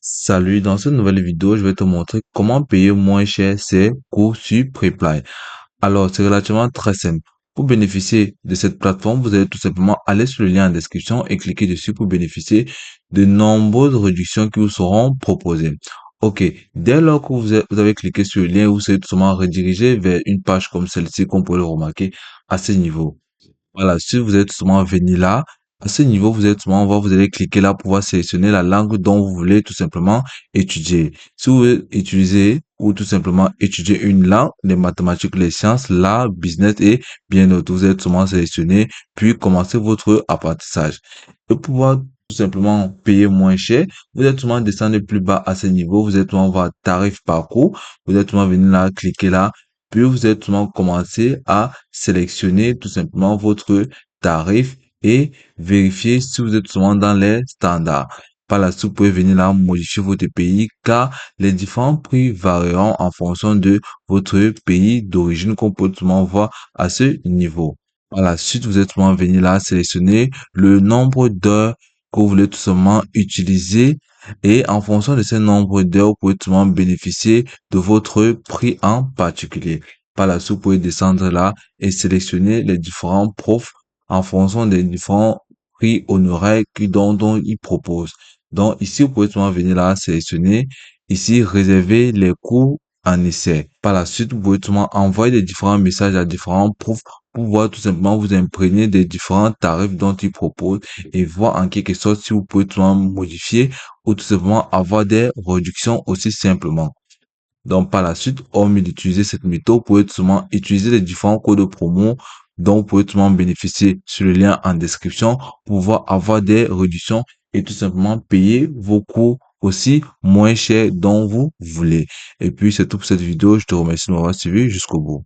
Salut, dans cette nouvelle vidéo, je vais te montrer comment payer moins cher ses cours sur Preply. Alors, c'est relativement très simple. Pour bénéficier de cette plateforme, vous allez tout simplement aller sur le lien en description et cliquer dessus pour bénéficier de nombreuses réductions qui vous seront proposées. Ok, dès lors que vous avez cliqué sur le lien, vous serez tout simplement redirigé vers une page comme celle-ci qu'on peut le remarquer à ce niveau. Voilà, si vous êtes seulement venu là, à ce niveau, vous êtes seulement, vous allez cliquer là pour pouvoir sélectionner la langue dont vous voulez tout simplement étudier. Si vous voulez utiliser ou tout simplement étudier une langue, les mathématiques, les sciences, l'art, business et bien d'autres, vous êtes seulement sélectionné, puis commencer votre apprentissage. Et pour pouvoir tout simplement payer moins cher, vous êtes seulement descendu plus bas à ce niveau, vous êtes seulement voir tarif parcours, vous êtes seulement venu là, cliquer là, puis vous allez tout simplement commencer à sélectionner tout simplement votre tarif et vérifier si vous êtes souvent dans les standards. Par la suite, vous pouvez venir là modifier votre pays car les différents prix varieront en fonction de votre pays d'origine qu'on peut tout simplement voir à ce niveau. Par la suite, vous êtes tout simplement venir là sélectionner le nombre d'heures que vous voulez tout simplement utiliser et en fonction de ce nombre d'heures, vous pouvez tout simplement bénéficier de votre prix en particulier. Par la suite, vous pouvez descendre là et sélectionner les différents profs en fonction des différents prix honoraires dont ils proposent. Donc ici, vous pouvez tout simplement venir là sélectionner, ici réserver les cours en essai. Par la suite, vous pouvez tout simplement envoyer des différents messages à différents profs pour pouvoir tout simplement vous imprégner des différents tarifs dont ils proposent et voir en quelque sorte si vous pouvez tout simplement modifier ou tout simplement avoir des réductions aussi simplement. Donc, par la suite, hormis d'utiliser cette méthode, vous pouvez tout simplement utiliser les différents codes de promo dont vous pouvez tout simplement bénéficier sur le lien en description pour pouvoir avoir des réductions et tout simplement payer vos cours aussi moins cher dont vous voulez. Et puis, c'est tout pour cette vidéo. Je te remercie de m'avoir suivi jusqu'au bout.